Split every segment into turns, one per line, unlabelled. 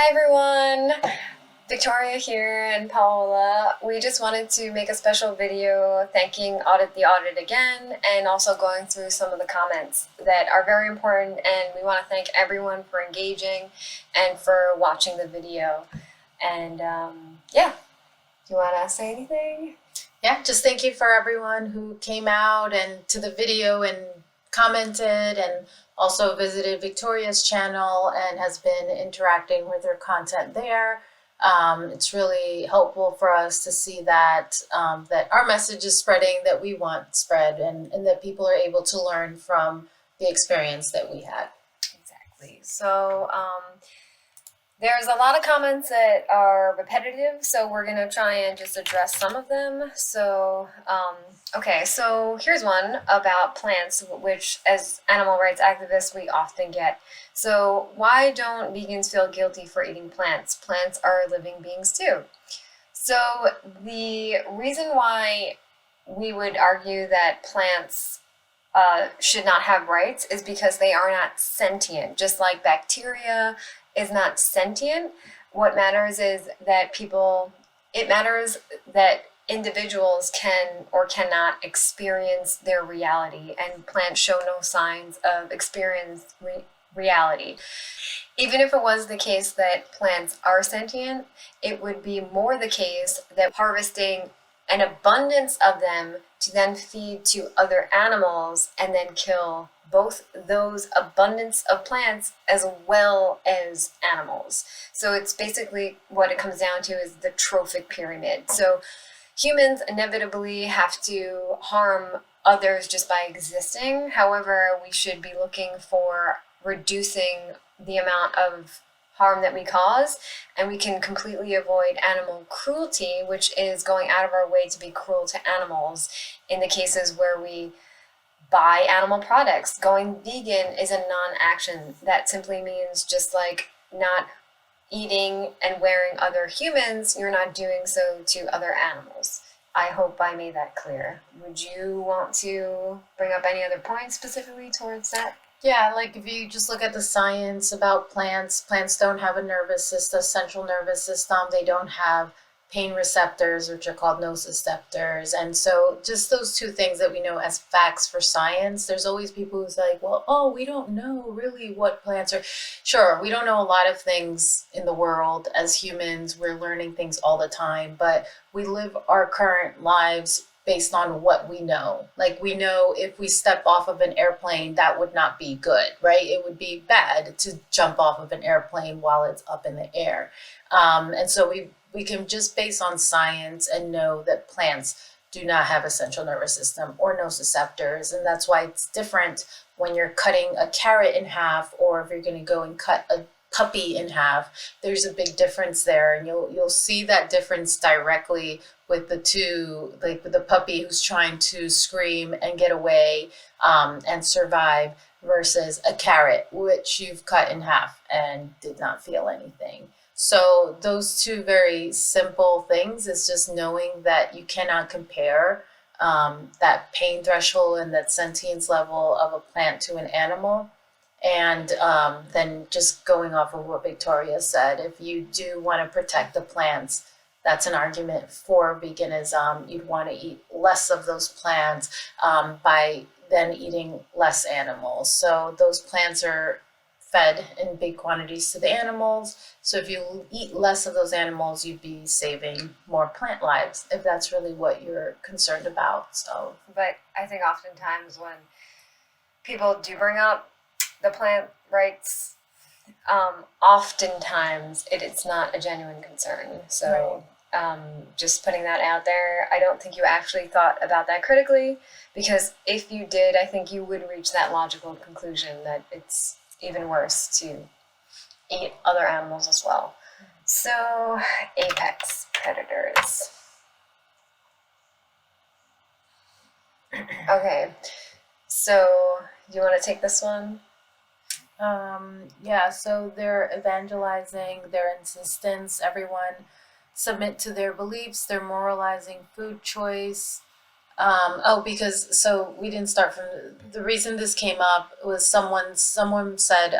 Hi everyone, Victoria here and Paola. We just wanted to make a special video thanking the audit again and also going through some of the comments that are very important, and we want to thank everyone for engaging and for watching the video. And yeah, do you want to say anything?
Yeah, just thank you for everyone who came out and to the video and commented and also visited Victoria's channel and has been interacting with her content there. It's really helpful for us to see that that our message is spreading, that we want spread, and that people are able to learn from the experience that we had.
Exactly. So there's a lot of comments that are repetitive, so we're going to try and just address some of them. So, okay, so here's one about plants, which as animal rights activists we often get. So, why don't vegans feel guilty for eating plants? Plants are living beings too. So, the reason why we would argue that plants should not have rights is because they are not sentient, just like bacteria is not sentient. What matters is that it matters that individuals can or cannot experience their reality, and plants show no signs of experience reality. Even if it was the case that plants are sentient, it would be more the case that harvesting an abundance of them to then feed to other animals and then kill both those abundance of plants as well as animals. So it's basically what it comes down to is the trophic pyramid. So humans inevitably have to harm others just by existing. However, we should be looking for reducing the amount of harm that we cause, and we can completely avoid animal cruelty, which is going out of our way to be cruel to animals in the cases where we buy animal products. Going vegan is a non-action. That simply means just like not eating and wearing other humans, you're not doing so to other animals. I hope I made that clear. Would you want to bring up any other points specifically towards that?
Yeah, like if you just look at the science about plants, plants don't have a nervous system, central nervous system. They don't have pain receptors, which are called nociceptors. And so just those two things that we know as facts for science, there's always people who's like, well, oh, we don't know really what plants are. Sure, we don't know a lot of things in the world as humans. We're learning things all the time, but we live our current lives based on what we know. Like we know if we step off of an airplane, that would not be good, right? It would be bad to jump off of an airplane while it's up in the air. And so we can just base on science and know that plants do not have a central nervous system or nociceptors. And that's why it's different when you're cutting a carrot in half, or if you're going to go and cut a puppy in half. There's a big difference there, and you'll see that difference directly with the two, like with the puppy who's trying to scream and get away and survive, versus a carrot which you've cut in half and did not feel anything. So those two very simple things is just knowing that you cannot compare that pain threshold and that sentience level of a plant to an animal. And then just going off of what Victoria said, if you do want to protect the plants, that's an argument for veganism. You'd want to eat less of those plants by then eating less animals. So those plants are fed in big quantities to the animals. So if you eat less of those animals, you'd be saving more plant lives, if that's really what you're concerned about. So,
but I think oftentimes when people do bring up the plant rights, oftentimes it's not a genuine concern. So just putting that out there, I don't think you actually thought about that critically, because if you did, I think you would reach that logical conclusion that it's even worse to eat other animals as well. So, apex predators. Okay, so do you want to take this one?
yeah, so they're evangelizing their insistence, everyone submit to their beliefs, they're moralizing food choice. Because so we didn't start from the reason this came up was someone said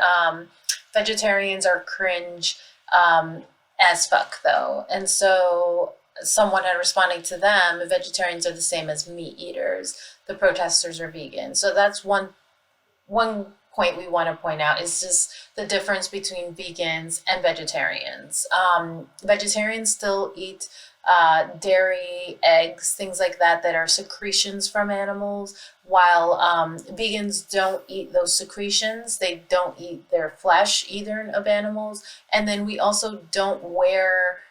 vegetarians are cringe as fuck though. And so someone had responding to them, vegetarians are the same as meat eaters. The protesters are vegan. So that's one point we want to point out is just the difference between vegans and vegetarians. Vegetarians still eat dairy, eggs, things like that that are secretions from animals, while vegans don't eat those secretions. They don't eat their flesh either of animals. And then we also don't wear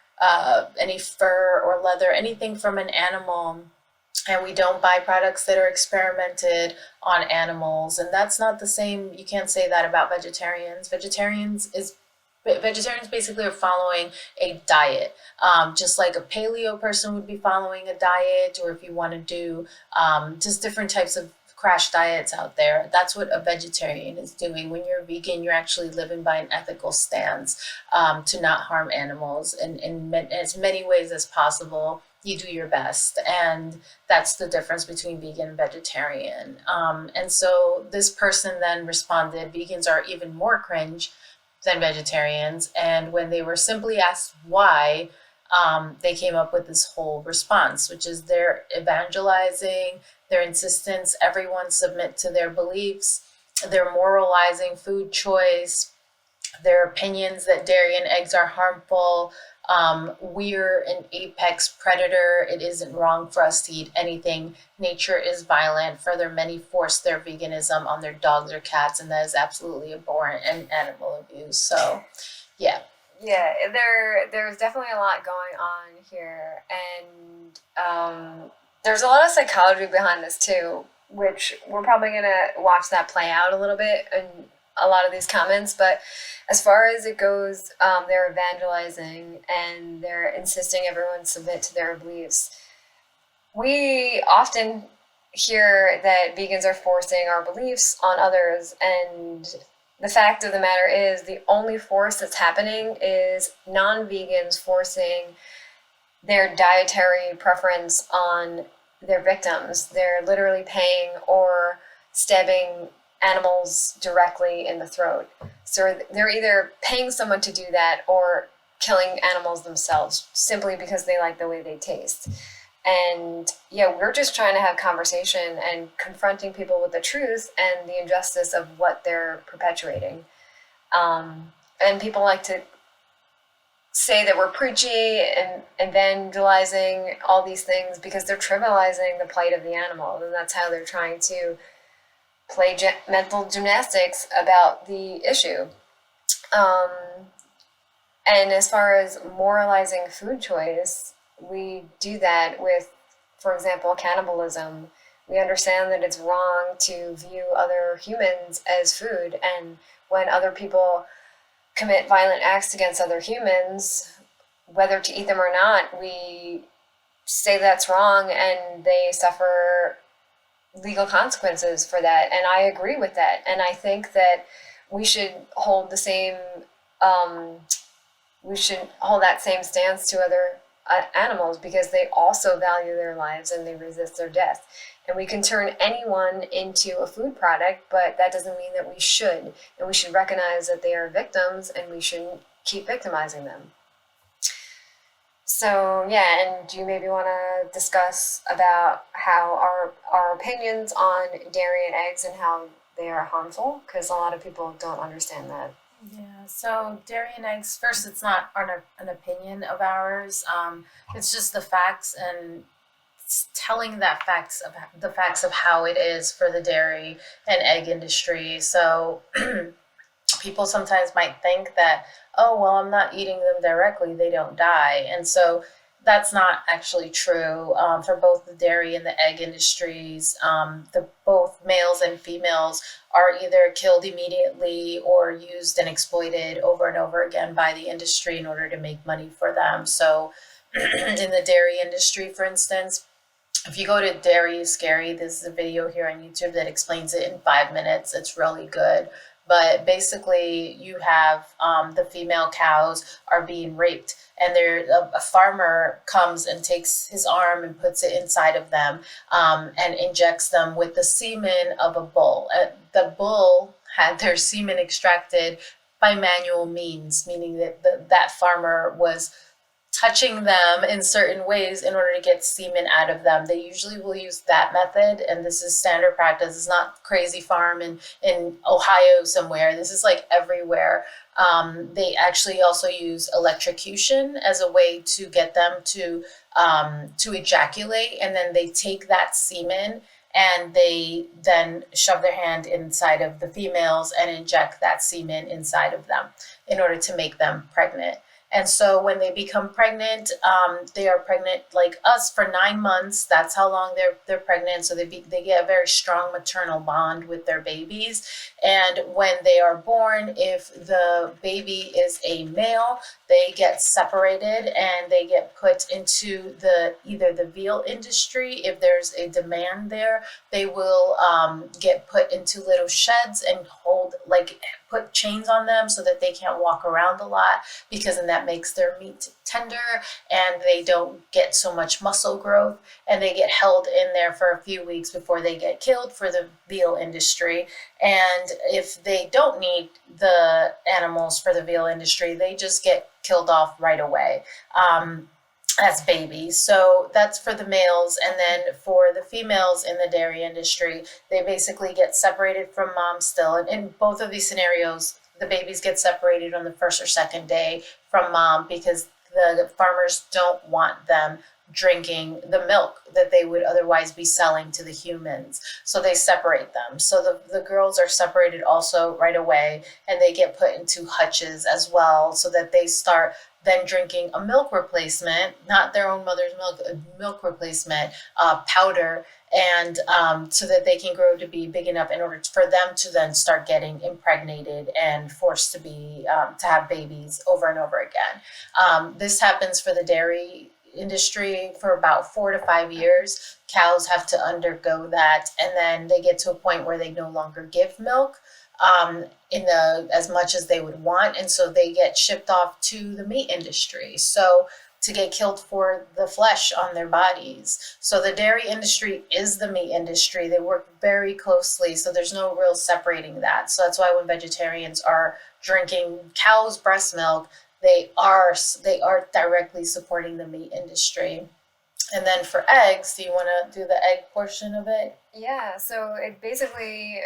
any fur or leather, anything from an animal, and we don't buy products that are experimented on animals. And that's not the same. You can't say that about vegetarians. Vegetarians basically are following a diet, just like a paleo person would be following a diet, or if you want to do just different types of crash diets out there. That's what a vegetarian is doing. When you're vegan, you're actually living by an ethical stance to not harm animals in as many ways as possible. You do your best, and that's the difference between vegan and vegetarian. And so this person then responded, vegans are even more cringe than vegetarians. And when they were simply asked why, they came up with this whole response, which is they're evangelizing, their insistence everyone submit to their beliefs, they're moralizing food choice, their opinions that dairy and eggs are harmful. We're an apex predator. It isn't wrong for us to eat anything. Nature is violent. Further, many force their veganism on their dogs or cats, and that is absolutely abhorrent and animal abuse. So, yeah.
Yeah, there's definitely a lot going on here, and there's a lot of psychology behind this too, which we're probably gonna watch that play out a little bit in a lot of these comments. But as far as it goes, they're evangelizing and they're insisting everyone submit to their beliefs. We often hear that vegans are forcing our beliefs on others, and the fact of the matter is the only force that's happening is non-vegans forcing their dietary preference on their victims. They're literally paying or stabbing animals directly in the throat. So they're either paying someone to do that or killing animals themselves simply because they like the way they taste. And yeah, we're just trying to have conversation and confronting people with the truth and the injustice of what they're perpetuating. And people like to say that we're preachy and evangelizing all these things because they're trivializing the plight of the animal, and that's how they're trying to play mental gymnastics about the issue. And as far as moralizing food choice, we do that with, for example, cannibalism. We understand that it's wrong to view other humans as food, and when other people commit violent acts against other humans, whether to eat them or not, we say that's wrong and they suffer legal consequences for that. And I agree with that. And I think that we should hold the same, we should hold that same stance to other animals, because they also value their lives and they resist their death. And we can turn anyone into a food product, but that doesn't mean that we should. And we should recognize that they are victims and we shouldn't keep victimizing them. So yeah, and do you maybe want to discuss about how our opinions on dairy and eggs and how they are harmful? Because a lot of people don't understand that.
Yeah, so dairy and eggs, first, it's not an opinion of ours. It's just the facts, and telling that the facts of how it is for the dairy and egg industry. So people sometimes might think that, oh, well, I'm not eating them directly, they don't die. And so that's not actually true for both the dairy and the egg industries. Both males and females are either killed immediately or used and exploited over and over again by the industry in order to make money for them. So in the dairy industry, for instance, if you go to Dairy is Scary, there's a video here on YouTube that explains it in 5 minutes. It's really good. But basically, you have the female cows are being raped, and a farmer comes and takes his arm and puts it inside of them and injects them with the semen of a bull. The bull had their semen extracted by manual means, meaning that that farmer was touching them in certain ways in order to get semen out of them. They usually will use that method, and this is standard practice. It's not crazy farm in Ohio somewhere. This is like everywhere. They actually also use electrocution as a way to get them to ejaculate, and then they take that semen and they then shove their hand inside of the females and inject that semen inside of them in order to make them pregnant. And so when they become pregnant, they are pregnant like us for 9 months. That's how long they're pregnant. So they get a very strong maternal bond with their babies. And when they are born, if the baby is a male, they get separated and they get put into either the veal industry. If there's a demand there, they will get put into little sheds and put chains on them so that they can't walk around a lot, because then that makes their meat tender and they don't get so much muscle growth, and they get held in there for a few weeks before they get killed for the veal industry. And if they don't need the animals for the veal industry, they just get killed off right away. As babies. So that's for the males. And then for the females in the dairy industry, they basically get separated from mom still. And in both of these scenarios, the babies get separated on the first or second day from mom, because the farmers don't want them drinking the milk that they would otherwise be selling to the humans. So they separate them. So the girls are separated also right away, and they get put into hutches as well, so that they start then drinking a milk replacement, not their own mother's milk, a milk replacement powder, and so that they can grow to be big enough in order for them to then start getting impregnated and forced to be to have babies over and over again. This happens for the dairy industry for about 4 to 5 years. Cows have to undergo that, and then they get to a point where they no longer give milk as much as they would want, and so they get shipped off to the meat industry, so to get killed for the flesh on their bodies. So the dairy industry is the meat industry. They work very closely, so there's no real separating that. So that's why when vegetarians are drinking cow's breast milk, they are directly supporting the meat industry. And then for eggs, do you want to do the egg portion of it?
Yeah, so it basically,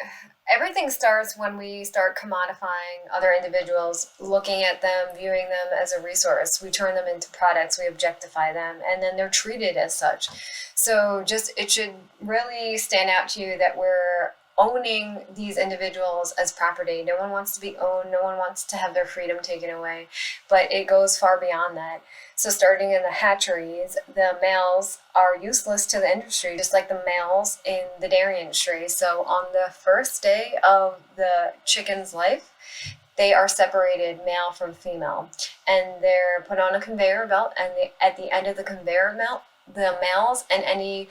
everything starts when we start commodifying other individuals, looking at them, viewing them as a resource. We turn them into products, we objectify them, and then they're treated as such. So it should really stand out to you that we're owning these individuals as property. No one wants to be owned, no one wants to have their freedom taken away, but it goes far beyond that. So starting in the hatcheries, the males are useless to the industry, just like the males in the dairy industry. So on the first day of the chicken's life, they are separated male from female, and they're put on a conveyor belt, and at the end of the conveyor belt, the males and any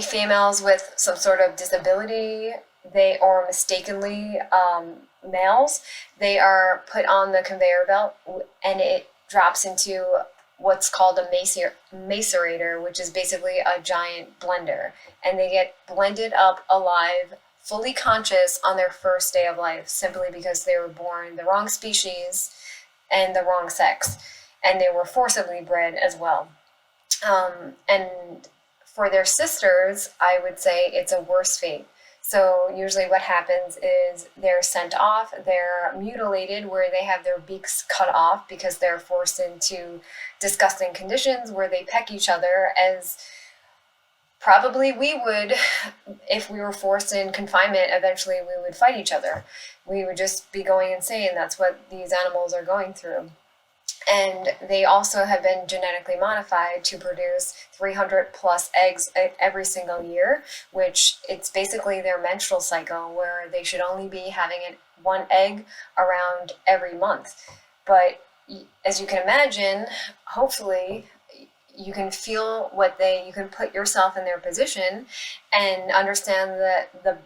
females with some sort of disability, they or mistakenly males, they are put on the conveyor belt, and it drops into what's called a macerator, which is basically a giant blender, and they get blended up alive, fully conscious on their first day of life, simply because they were born the wrong species and the wrong sex, and they were forcibly bred as well. And for their sisters, I would say it's a worse fate. So usually what happens is they're sent off, they're mutilated, where they have their beaks cut off because they're forced into disgusting conditions where they peck each other, as probably we would if we were forced in confinement. Eventually we would fight each other. We would just be going insane. That's what these animals are going through. And they also have been genetically modified to produce 300 plus eggs every single year, which it's basically their menstrual cycle, where they should only be having one egg around every month. But as you can imagine, hopefully you can feel you can put yourself in their position and understand that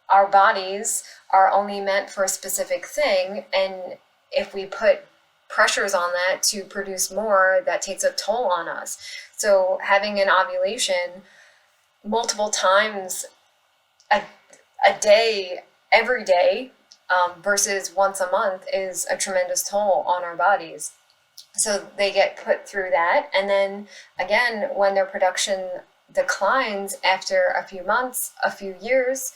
our bodies are only meant for a specific thing, and if we put pressures on that to produce more, that takes a toll on us. So having an ovulation multiple times a day every day versus once a month is a tremendous toll on our bodies. So they get put through that. And then again, when their production declines after a few months, a few years,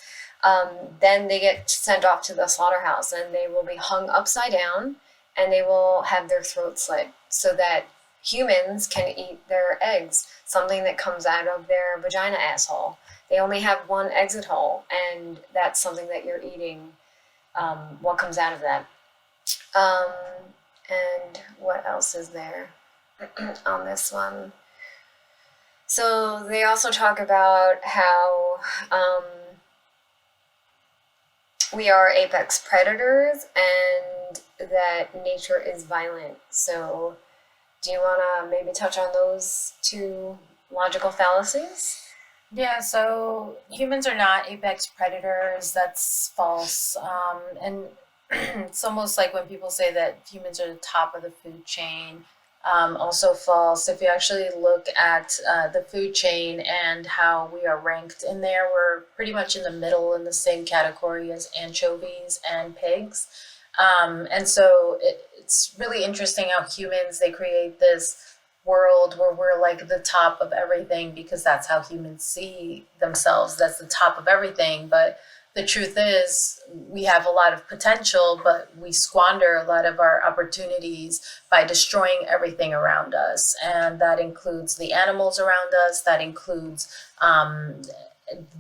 then they get sent off to the slaughterhouse and they will be hung upside down and they will have their throat slit so that humans can eat their eggs, something that comes out of their vagina asshole. They only have one exit hole, and that's something that you're eating, what comes out of that. Um, and what else is there on this one? So they also talk about how we are apex predators and that nature is violent. So do you want to maybe touch on those two logical fallacies?
Yeah, so humans are not apex predators. That's false. And it's almost like when people say that humans are the top of the food chain. Also false. If you actually look at the food chain and how we are ranked in there, we're pretty much in the middle in the same category as anchovies and pigs. And so it's really interesting how humans, they create this world where we're like the top of everything because that's how humans see themselves. That's the top of everything. But the truth is, we have a lot of potential, but we squander a lot of our opportunities by destroying everything around us. And that includes the animals around us, that includes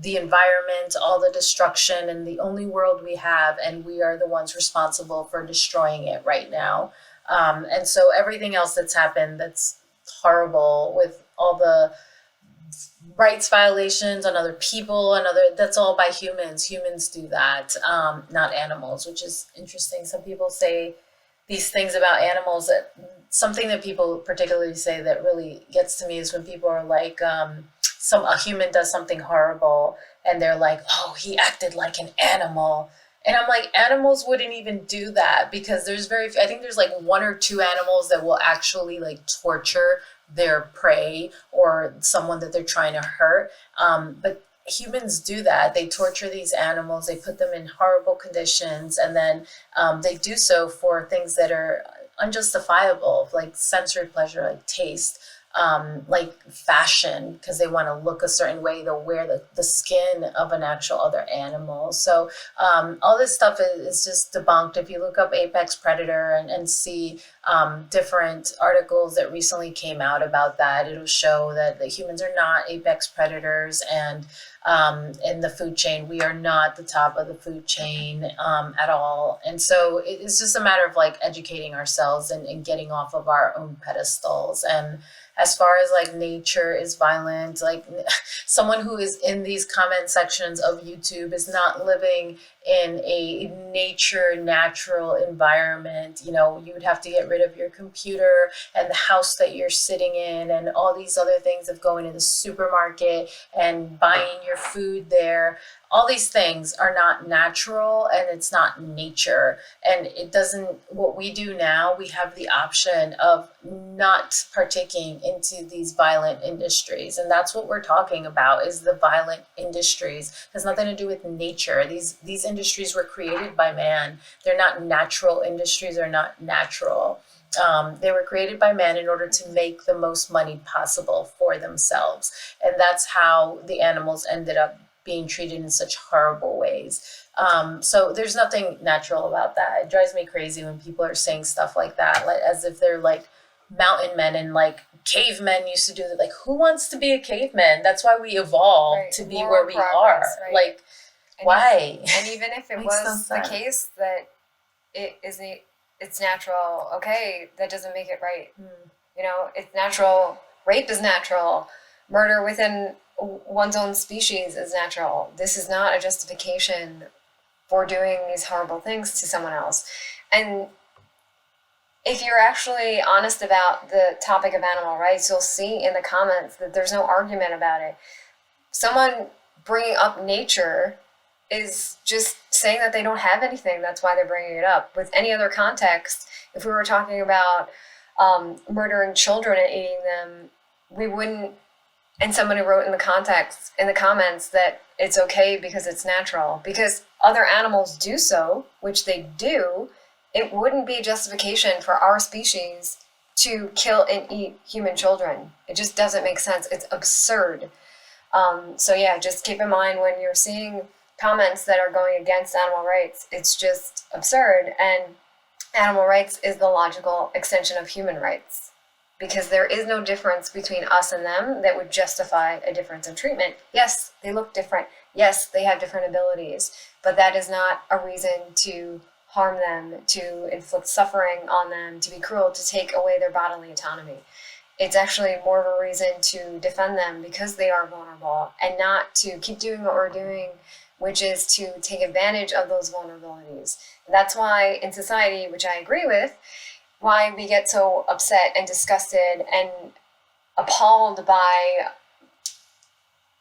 the environment, all the destruction, and the only world we have, and we are the ones responsible for destroying it right now. And so everything else that's happened that's horrible with all the rights violations on other people and other, that's all by humans do that, not animals, which is interesting. Some people say these things about animals. That something that people particularly say that really gets to me is when people are like, a human does something horrible and they're like, oh, he acted like an animal. And I'm like, animals wouldn't even do that because I think there's like one or two animals that will actually like torture their prey or someone that they're trying to hurt. But humans do that. They torture these animals, they put them in horrible conditions, and then they do so for things that are unjustifiable, like sensory pleasure, like taste. Like fashion, because they want to look a certain way. They'll wear the skin of an actual other animal. So all this stuff is just debunked. If you look up apex predator and see different articles that recently came out about that, it'll show that the humans are not apex predators, and in the food chain, we are not the top of the food chain at all. And so it's just a matter of like educating ourselves and getting off of our own pedestals. And as far as like nature is violent, like someone who is in these comment sections of YouTube is not living in a natural environment. You know, you would have to get rid of your computer and the house that you're sitting in and all these other things of going to the supermarket and buying your food there. All these things are not natural and it's not nature. And it doesn't, what we do now, we have the option of not partaking into these violent industries. And that's what we're talking about, is the violent industries. It has nothing to do with nature. These industries were created by man. They're not natural industries, are not natural. They were created by man in order to make the most money possible for themselves. And that's how the animals ended up being treated in such horrible ways. So there's nothing natural about that. It drives me crazy when people are saying stuff like that, like as if they're like mountain men and like cavemen used to do that. Like, who wants to be a caveman? That's why we evolved
Right.
to be
Moral
where we
progress,
are.
right.
Like,
And
why?
And even if it
Makes no
was the
sense.
case that it's natural, okay, that doesn't make it right. You know, it's natural. Rape is natural. Murder within one's own species is natural. This is not a justification for doing these horrible things to someone else. And if you're actually honest about the topic of animal rights, you'll see in the comments that there's no argument about it. Someone bringing up nature is just saying that they don't have anything. That's why they're bringing it up. With any other context, if we were talking about murdering children and eating them, we wouldn't And somebody wrote in the comments that it's okay because it's natural. Because other animals do so, which they do, it wouldn't be a justification for our species to kill and eat human children. It just doesn't make sense. It's absurd. So yeah, just keep in mind when you're seeing comments that are going against animal rights, it's just absurd. And animal rights is the logical extension of human rights, because there is no difference between us and them that would justify a difference in treatment. Yes, they look different. Yes, they have different abilities, but that is not a reason to harm them, to inflict suffering on them, to be cruel, to take away their bodily autonomy. It's actually more of a reason to defend them because they are vulnerable, and not to keep doing what we're doing, which is to take advantage of those vulnerabilities. And that's why in society, which I agree with, why we get so upset and disgusted and appalled by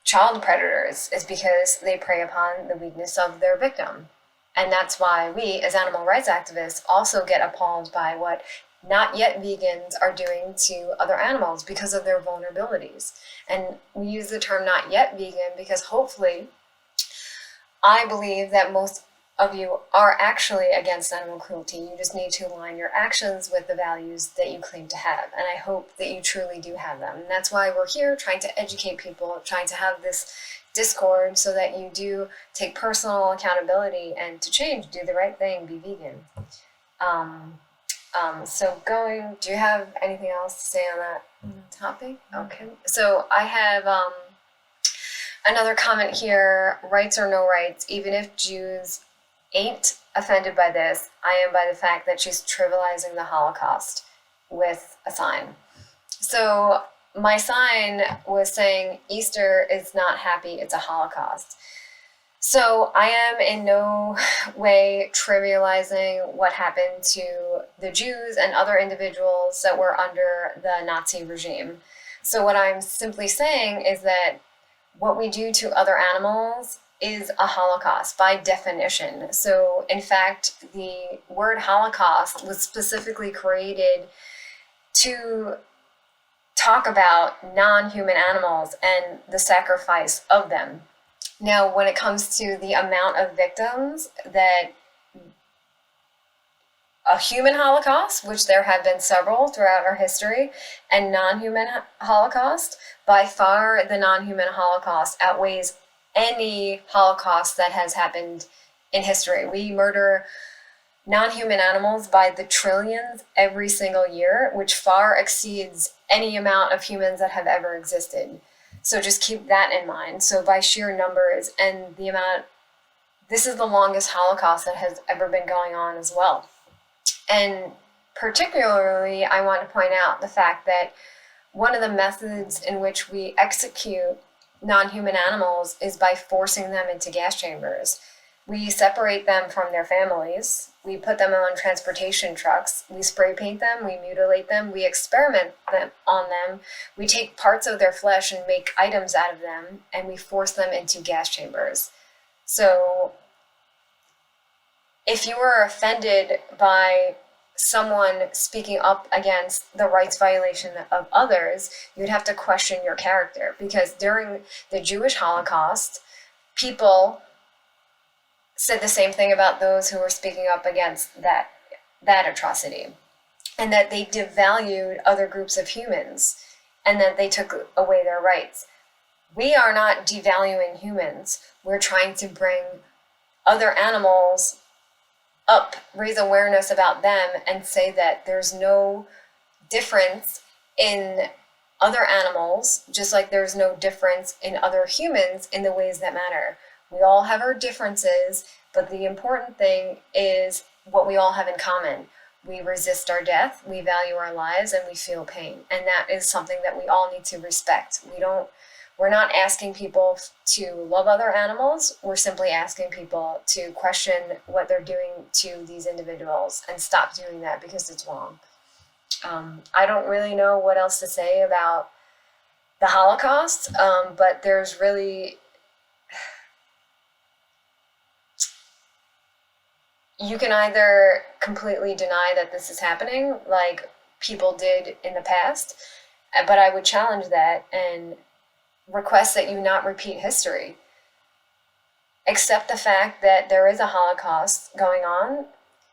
child predators is because they prey upon the weakness of their victim. And that's why we, as animal rights activists, also get appalled by what not yet vegans are doing to other animals because of their vulnerabilities. And we use the term not yet vegan because hopefully, I believe that most of you are actually against animal cruelty. You just need to align your actions with the values that you claim to have. And I hope that you truly do have them. And that's why we're here, trying to educate people, trying to have this discord so that you do take personal accountability and to change, do the right thing, be vegan. Do you have anything else to say on that topic? Okay. So I have another comment here, rights or no rights, even if Jews ain't offended by this, I am by the fact that she's trivializing the Holocaust with a sign. So my sign was saying Easter is not happy, it's a Holocaust. So I am in no way trivializing what happened to the Jews and other individuals that were under the Nazi regime. So what I'm simply saying is that what we do to other animals is a Holocaust by definition. So in fact, the word Holocaust was specifically created to talk about non-human animals and the sacrifice of them. Now, when it comes to the amount of victims that a human Holocaust, which there have been several throughout our history, and non-human Holocaust, by far the non-human Holocaust outweighs any Holocaust that has happened in history. We murder non-human animals by the trillions every single year, which far exceeds any amount of humans that have ever existed. So just keep that in mind. So by sheer numbers and the amount, this is the longest Holocaust that has ever been going on as well. And particularly, I want to point out the fact that one of the methods in which we execute non-human animals is by forcing them into gas chambers. We separate them from their families, we put them on transportation trucks, we spray paint them, we mutilate them, we experiment on them, we take parts of their flesh and make items out of them, and we force them into gas chambers. So if you were offended by someone speaking up against the rights violation of others, you'd have to question your character, because during the Jewish Holocaust, people said the same thing about those who were speaking up against that atrocity, and that they devalued other groups of humans, and that they took away their rights. We are not devaluing humans. We're trying to bring other animals up, raise awareness about them, and say that there's no difference in other animals, just like there's no difference in other humans in the ways that matter. We all have our differences, but the important thing is what we all have in common. We resist our death, we value our lives, and we feel pain. And that is something that we all need to respect. We're not asking people to love other animals. We're simply asking people to question what they're doing to these individuals and stop doing that because it's wrong. I don't really know what else to say about the Holocaust, but there's really, you can either completely deny that this is happening, like people did in the past, but I would challenge that and request that you not repeat history. Accept the fact that there is a Holocaust going on,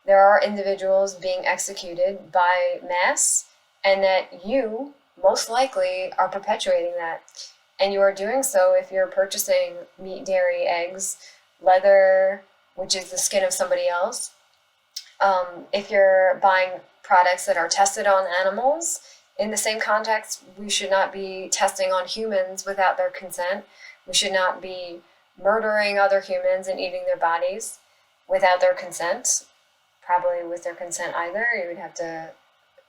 there are individuals being executed by mass, and that you most likely are perpetuating that. And you are doing so if you're purchasing meat, dairy, eggs, leather, which is the skin of somebody else. If you're buying products that are tested on animals, in the same context, we should not be testing on humans without their consent. We should not be murdering other humans and eating their bodies without their consent. Probably with their consent either. You would have to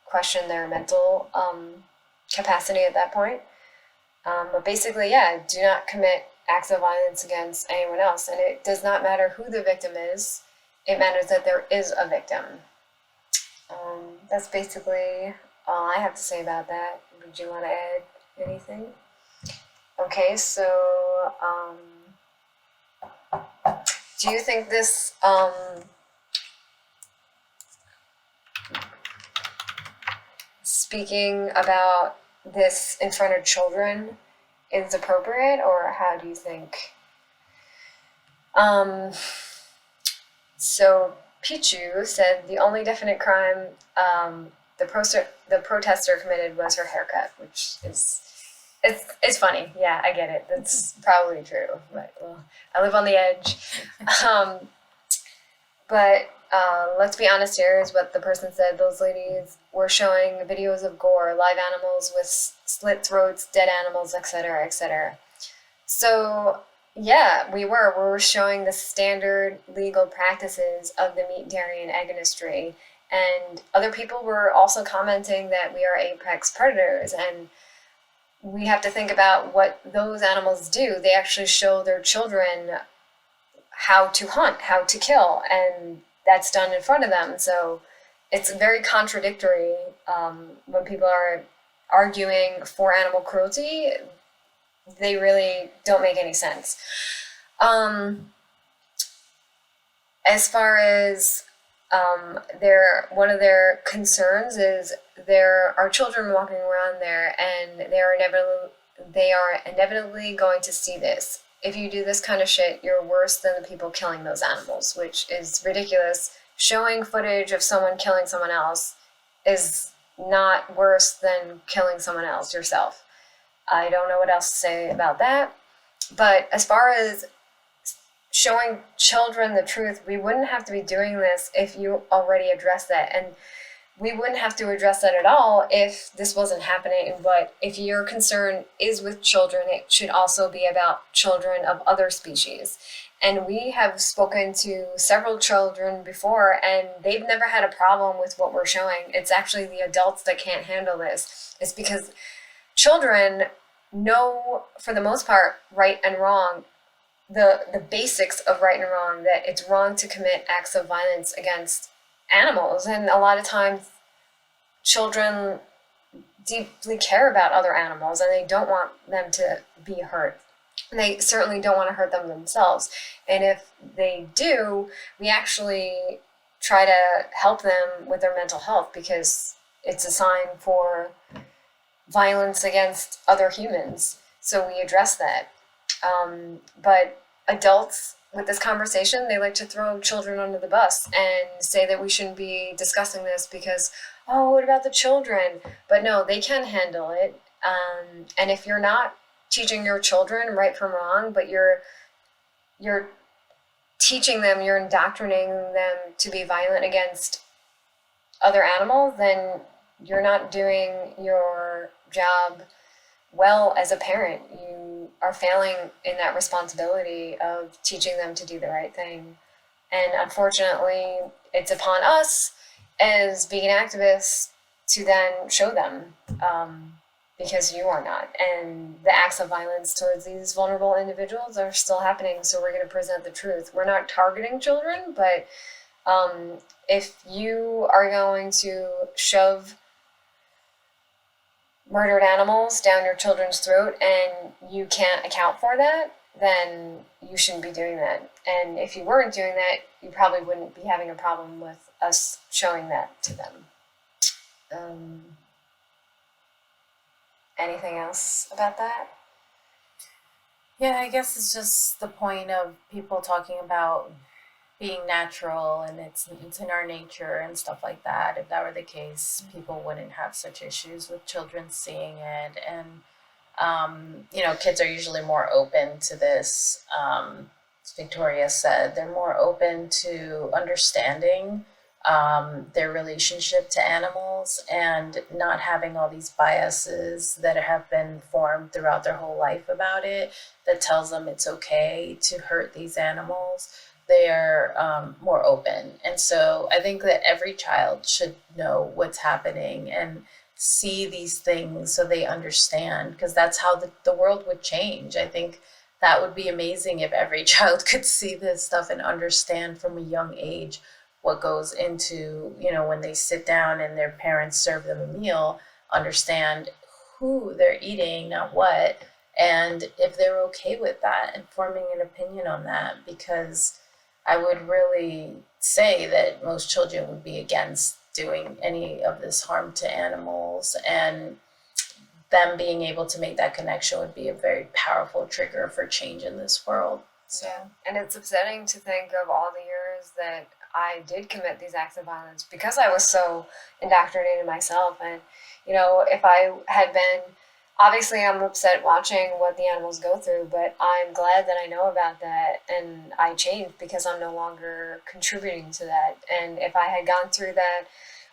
question their mental capacity at that point. But basically, yeah, do not commit acts of violence against anyone else. And it does not matter who the victim is, it matters that there is a victim. That's basically all I have to say about that. Would you want to add anything? Okay, so do you think this speaking about this in front of children is appropriate, or how do you think? So Pichu said the only definite crime the protester committed was her haircut, which is it's funny. Yeah, I get it. That's probably true. But well, I live on the edge. But let's be honest here is what the person said. Those ladies were showing videos of gore, live animals with slit throats, dead animals, etc., etc. So yeah, we were showing the standard legal practices of the meat, dairy, and egg industry. And other people were also commenting that we are apex predators, and we have to think about what those animals do. They actually show their children how to hunt, how to kill, and that's done in front of them. So it's very contradictory when people are arguing for animal cruelty. They really don't make any sense. As far as one of their concerns is there are children walking around there, and they are inevitably going to see this. If you do this kind of shit, you're worse than the people killing those animals, which is ridiculous. Showing footage of someone killing someone else is not worse than killing someone else yourself. I don't know what else to say about that. But as far as showing children the truth, we wouldn't have to be doing this if you already addressed that. And we wouldn't have to address that at all if this wasn't happening. But if your concern is with children, it should also be about children of other species. And we have spoken to several children before, and they've never had a problem with what we're showing. It's actually the adults that can't handle this. It's because children know, for the most part, right and wrong, the basics of right and wrong, that it's wrong to commit acts of violence against animals. And a lot of times children deeply care about other animals, and they don't want them to be hurt. And they certainly don't want to hurt them themselves. And if they do, we actually try to help them with their mental health, because it's a sign for violence against other humans. So we address that. But adults with this conversation, they like to throw children under the bus and say that we shouldn't be discussing this because, oh, what about the children? But no, they can handle it. And if you're not teaching your children right from wrong, but you're teaching them, you're indoctrinating them to be violent against other animals, then you're not doing your job well as a parent. You are failing in that responsibility of teaching them to do the right thing. And unfortunately, it's upon us as vegan activists to then show them, because you are not. And the acts of violence towards these vulnerable individuals are still happening, so we're going to present the truth. We're not targeting children, but if you are going to shove murdered animals down your children's throat and you can't account for that, then you shouldn't be doing that. And if you weren't doing that, you probably wouldn't be having a problem with us showing that to them. Anything else about that?
Yeah, I guess it's just the point of people talking about being natural and it's in our nature and stuff like that. If that were the case, people wouldn't have such issues with children seeing it. And kids are usually more open to this. As Victoria said, they're more open to understanding their relationship to animals and not having all these biases that have been formed throughout their whole life about it that tells them it's okay to hurt these animals. They're more open. And so I think that every child should know what's happening and see these things so they understand, because that's how the world would change. I think that would be amazing if every child could see this stuff and understand from a young age what goes into, when they sit down and their parents serve them a meal, understand who they're eating, not what, and if they're okay with that and forming an opinion on that. Because I would really say that most children would be against doing any of this harm to animals, and them being able to make that connection would be a very powerful trigger for change in this world. So.
Yeah, and it's upsetting to think of all the years that I did commit these acts of violence because I was so indoctrinated myself. And, if I had been, obviously, I'm upset watching what the animals go through, but I'm glad that I know about that and I changed because I'm no longer contributing to that. And if I had gone through that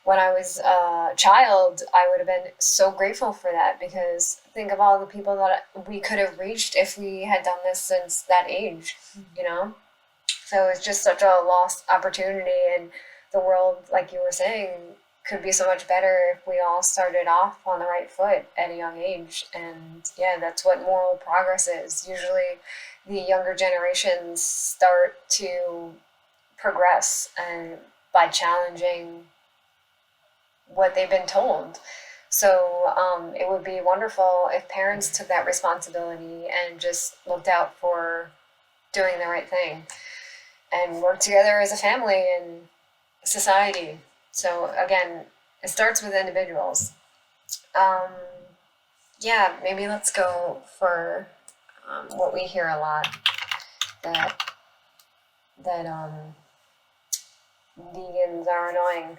when I was a child, I would have been so grateful for that, because think of all the people that we could have reached if we had done this since that age, you know? So it's just such a lost opportunity, and the world, like you were saying, could be so much better if we all started off on the right foot at a young age. And yeah, that's what moral progress is. Usually the younger generations start to progress and by challenging what they've been told. So it would be wonderful if parents took that responsibility and just looked out for doing the right thing and work together as a family and society. So again, it starts with individuals. Um, yeah, maybe let's go for what we hear a lot, that vegans are annoying.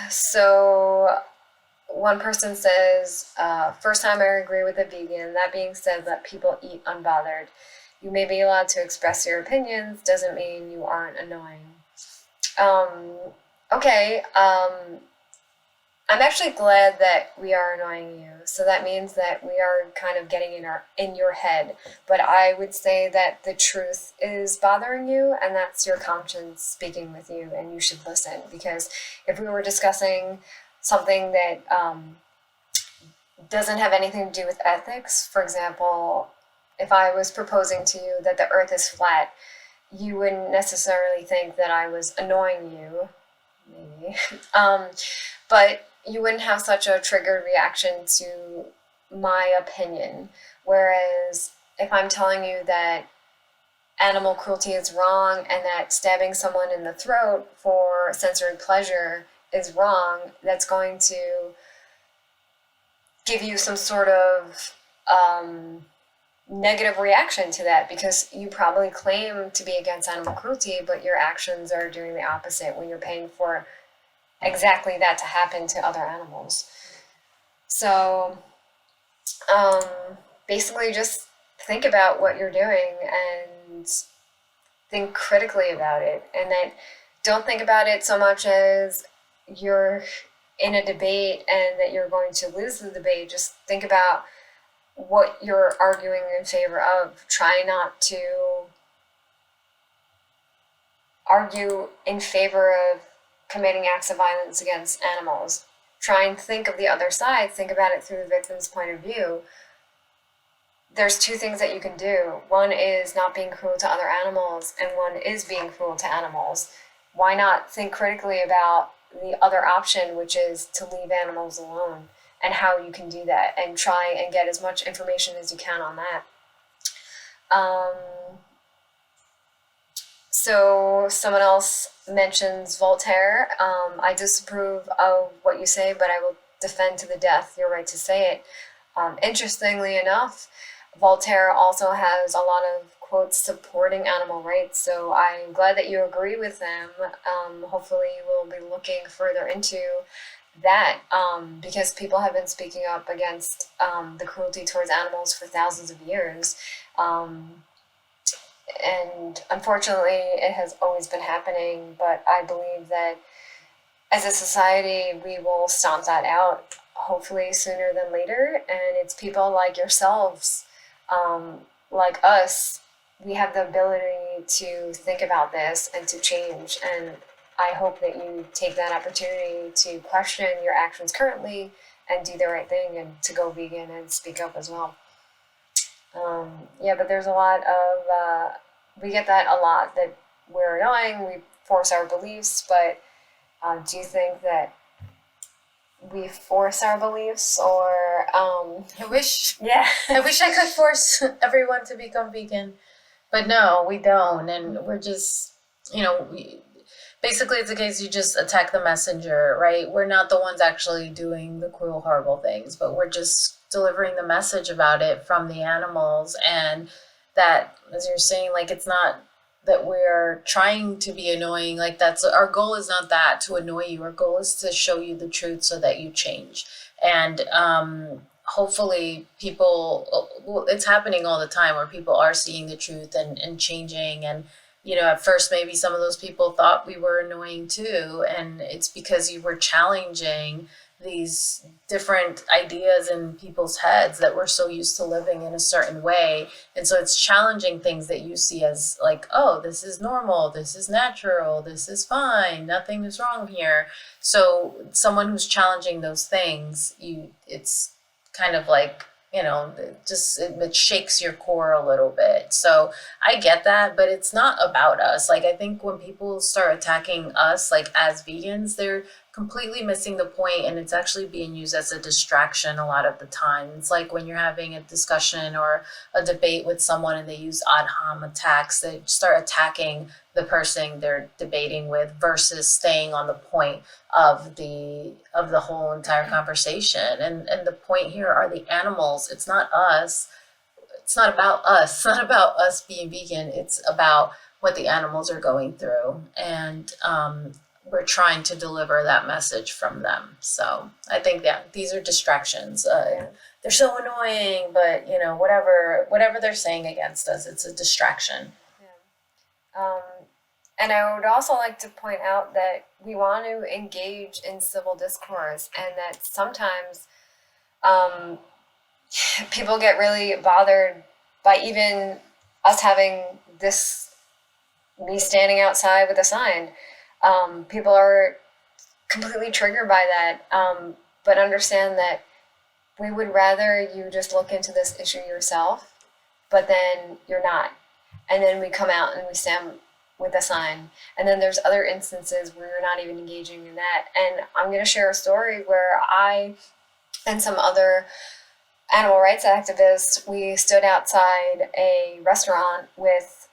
So one person says, first time I agree with a vegan. That being said, let people eat unbothered. You may be allowed to express your opinions, doesn't mean you aren't annoying. Okay, I'm actually glad that we are annoying you. So that means that we are kind of getting in your head. But I would say that the truth is bothering you, and that's your conscience speaking with you, and you should listen. Because if we were discussing something that doesn't have anything to do with ethics, for example, if I was proposing to you that the earth is flat, you wouldn't necessarily think that I was annoying you, maybe. But you wouldn't have such a triggered reaction to my opinion. Whereas if I'm telling you that animal cruelty is wrong and that stabbing someone in the throat for sensory pleasure is wrong, that's going to give you some sort of negative reaction to that, because you probably claim to be against animal cruelty, but your actions are doing the opposite when you're paying for exactly that to happen to other animals. So basically just think about what you're doing and think critically about it, and then don't think about it so much as you're in a debate and that you're going to lose the debate. Just think about what you're arguing in favor of. Try not to argue in favor of committing acts of violence against animals. Try and think of the other side. Think about it through the victim's point of view. There's two things that you can do. One is not being cruel to other animals, and one is being cruel to animals. Why not think critically about the other option, which is to leave animals alone, and how you can do that, and try and get as much information as you can on that. So someone else mentions Voltaire. I disapprove of what you say, but I will defend to the death your right to say it. Interestingly enough, Voltaire also has a lot of quotes supporting animal rights, so I'm glad that you agree with them. Hopefully, we'll be looking further into that because people have been speaking up against the cruelty towards animals for thousands of years. And unfortunately, it has always been happening, but I believe that as a society, we will stomp that out hopefully sooner than later. And it's people like yourselves, like us, we have the ability to think about this and to change. And I hope that you take that opportunity to question your actions currently and do the right thing and to go vegan and speak up as well. Yeah, but there's a lot of, we get that a lot that we're annoying, we force our beliefs, but do you think that we force our beliefs or,
I wish
yeah.
I wish I could force everyone to become vegan, but no, we don't, and we're just, basically it's a case you just attack the messenger, right? We're not the ones actually doing the cruel, horrible things, but we're just delivering the message about it from the animals. And that, as you're saying, like, it's not that we're trying to be annoying. Like, that's our goal, is not that to annoy you. Our goal is to show you the truth so that you change. And hopefully people, well, it's happening all the time where people are seeing the truth and changing. And at first maybe some of those people thought we were annoying too, and it's because you were challenging these different ideas in people's heads that we're so used to living in a certain way. And so it's challenging things that you see as like, oh, this is normal, this is natural, this is fine, nothing is wrong here. So someone who's challenging those things, it's kind of like, it shakes your core a little bit. So I get that, but it's not about us. Like, I think when people start attacking us, like, as vegans, they're completely missing the point, and it's actually being used as a distraction a lot of the time. It's like when you're having a discussion or a debate with someone and they use ad hom attacks, they start attacking the person they're debating with versus staying on the point of the whole entire conversation. And the point here are the animals. It's not us. It's not about us. It's not about us being vegan. It's about what the animals are going through. And we're trying to deliver that message from them. So I think that these are distractions. They're so annoying, but whatever they're saying against us, it's a distraction.
Yeah. And I would also like to point out that we want to engage in civil discourse, and that sometimes people get really bothered by even us having this, me standing outside with a sign. People are completely triggered by that, but understand that we would rather you just look into this issue yourself, but then you're not. And then we come out and we stand with a sign. And then there's other instances where you're not even engaging in that. And I'm going to share a story where I and some other animal rights activists, we stood outside a restaurant with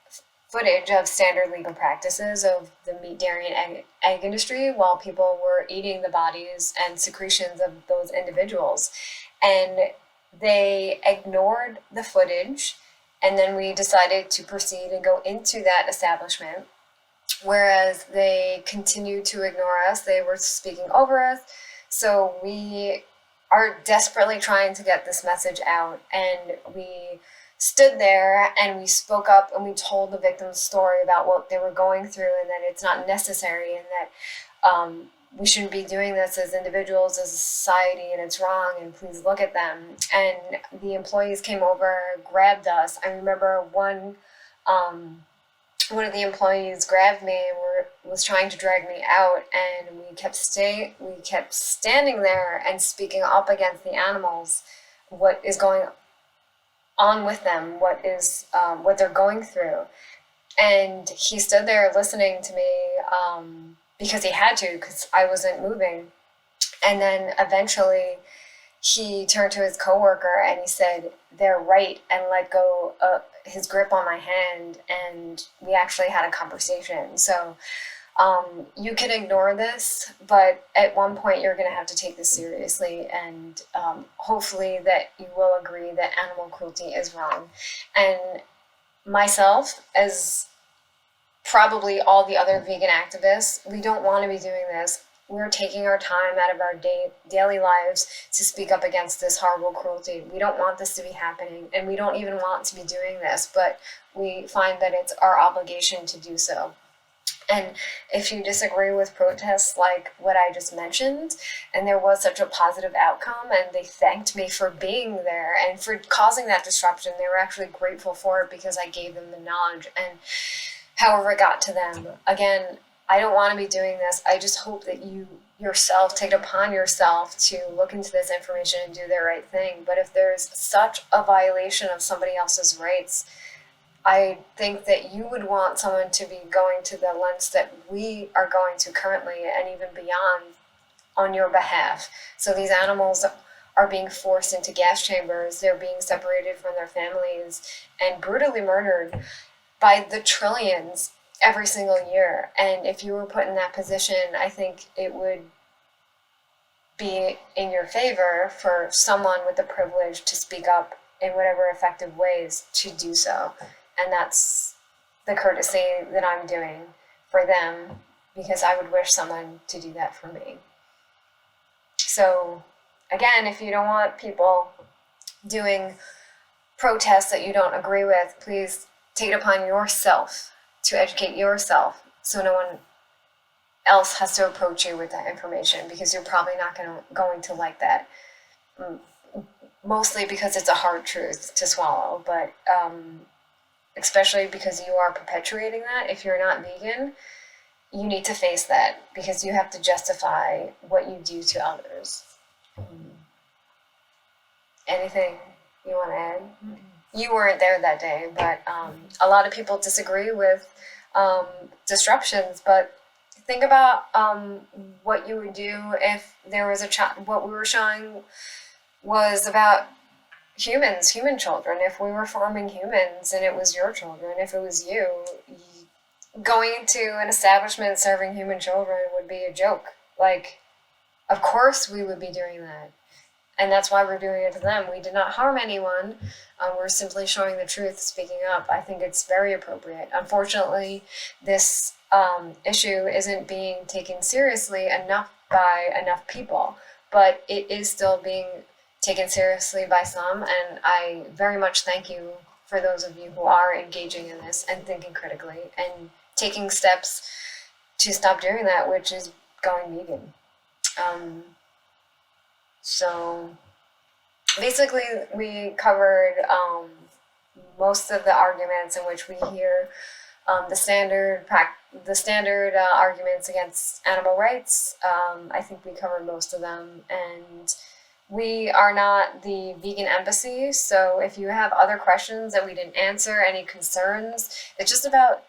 footage of standard legal practices of the meat, dairy, and egg industry while people were eating the bodies and secretions of those individuals. And they ignored the footage, and then we decided to proceed and go into that establishment. Whereas they continued to ignore us, they were speaking over us. So we are desperately trying to get this message out, and we stood there and we spoke up and we told the victim's story about what they were going through, and that it's not necessary, and that we shouldn't be doing this as individuals, as a society, and it's wrong, and please look at them. And the employees came over, grabbed us. I remember one of the employees grabbed me and was trying to drag me out, and we kept standing there and speaking up against the animals, what is going on with them, what they're going through. And he stood there listening to me because he had to, because I wasn't moving. And then eventually he turned to his coworker and he said, "They're right," and let go of his grip on my hand, and we actually had a conversation. So You can ignore this, but at one point you're going to have to take this seriously, and hopefully that you will agree that animal cruelty is wrong. And myself, as probably all the other vegan activists, we don't want to be doing this. We're taking our time out of our daily lives to speak up against this horrible cruelty. We don't want this to be happening, and we don't even want to be doing this, but we find that it's our obligation to do so. And if you disagree with protests like what I just mentioned, and there was such a positive outcome, and they thanked me for being there and for causing that disruption, they were actually grateful for it because I gave them the knowledge and however it got to them. Again, I don't want to be doing this. I just hope that you yourself take it upon yourself to look into this information and do the right thing. But if there's such a violation of somebody else's rights, I think that you would want someone to be going to the lengths that we are going to currently and even beyond on your behalf. So these animals are being forced into gas chambers, they're being separated from their families and brutally murdered by the trillions every single year. And if you were put in that position, I think it would be in your favor for someone with the privilege to speak up in whatever effective ways to do so. And that's the courtesy that I'm doing for them, because I would wish someone to do that for me. So again, if you don't want people doing protests that you don't agree with, please take it upon yourself to educate yourself so no one else has to approach you with that information, because you're probably not going to like that. Mostly because it's a hard truth to swallow, but especially because you are perpetuating that. If you're not vegan, you need to face that because you have to justify what you do to others. Anything you want to add? You weren't there that day, but a lot of people disagree with disruptions, but think about what you would do if there was what we were showing was about humans, human children. If we were farming humans and it was your children, if it was you, going into an establishment serving human children would be a joke. Like, of course we would be doing that. And that's why we're doing it to them. We did not harm anyone. We're simply showing the truth, speaking up. I think it's very appropriate. Unfortunately, this issue isn't being taken seriously enough by enough people, but it is still being taken seriously by some, and I very much thank you for those of you who are engaging in this and thinking critically and taking steps to stop doing that, which is going vegan. So basically we covered most of the arguments in which we hear the standard arguments against animal rights. I think we covered most of them, and we are not the vegan embassy, so if you have other questions that we didn't answer, any concerns, it's just about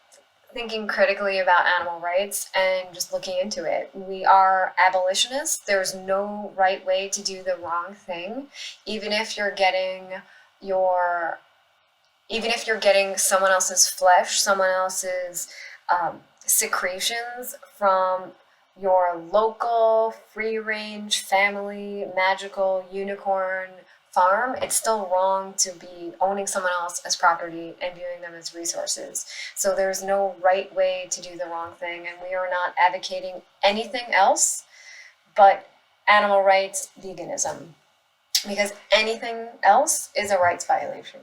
thinking critically about animal rights and just looking into it. We are abolitionists. There's no right way to do the wrong thing, even if you're getting someone else's flesh, someone else's secretions from your local free-range family magical unicorn farm. It's still wrong to be owning someone else as property and viewing them as resources. So there's no right way to do the wrong thing, and we are not advocating anything else but animal rights, veganism, because anything else is a rights violation.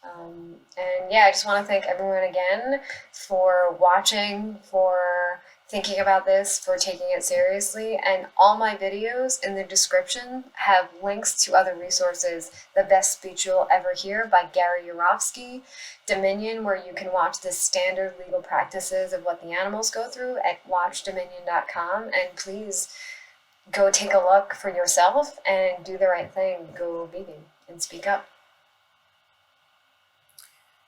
And yeah, I just want to thank everyone again for watching, for thinking about this, for taking it seriously. And all my videos in the description have links to other resources. The Best Speech You'll Ever Hear by Gary Yourofsky, Dominion, where you can watch the standard legal practices of what the animals go through at watchdominion.com. And please go take a look for yourself and do the right thing. Go vegan and speak up.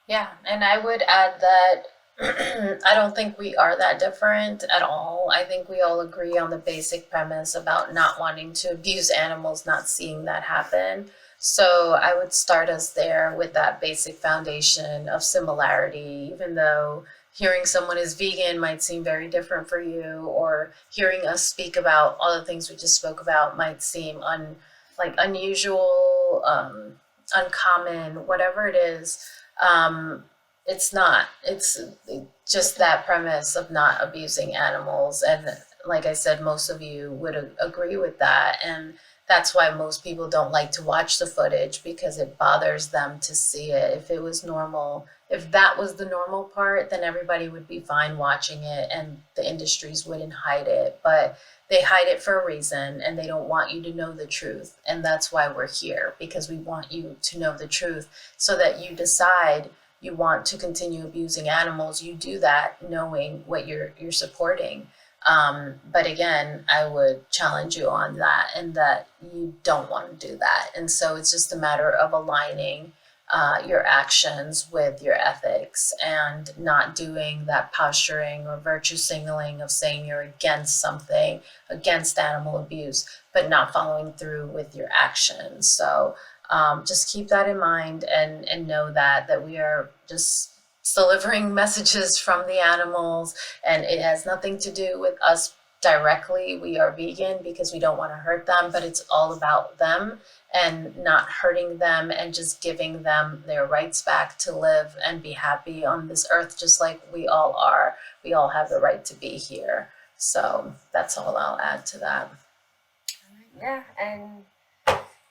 Yeah, and I would add that I don't think we are that different at all. I think we all agree on the basic premise about not wanting to abuse animals, not seeing that happen. So I would start us there with that basic foundation of similarity, even though hearing someone is vegan might seem very different for you, or hearing us speak about all the things we just spoke about might seem unusual, uncommon, whatever it is. It's not. It's just that premise of not abusing animals. And like I said, most of you would agree with that. And that's why most people don't like to watch the footage, because it bothers them to see it. If it was normal, if that was the normal part, then everybody would be fine watching it and the industries wouldn't hide it. But they hide it for a reason, and they don't want you to know the truth. And that's why we're here, because we want you to know the truth so that you decide you want to continue abusing animals. You do that knowing what you're supporting. But again, I would challenge you on that, and that you don't want to do that. And so it's just a matter of aligning your actions with your ethics, and not doing that posturing or virtue signaling of saying you're against something, against animal abuse, but not following through with your actions. So just keep that in mind, and know that we are just delivering messages from the animals, and it has nothing to do with us directly. We are vegan because we don't want to hurt them, but it's all about them and not hurting them, and just giving them their rights back to live and be happy on this earth, just like we all are. We all have the right to be here. So that's all I'll add to that.
Yeah, and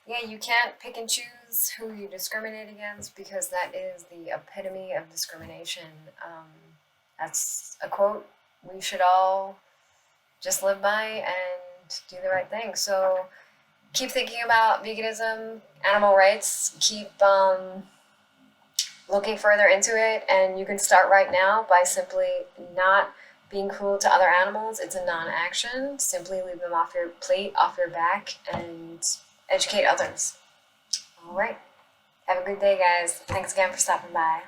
yeah, you can't pick and choose who you discriminate against, because that is the epitome of discrimination. That's a quote we should all just live by and do the right thing. So keep thinking about veganism, animal rights, keep looking further into it, and you can start right now by simply not being cruel to other animals. It's a non-action. Simply leave them off your plate, off your back, and educate others. All right. Have a good day, guys. Thanks again for stopping by.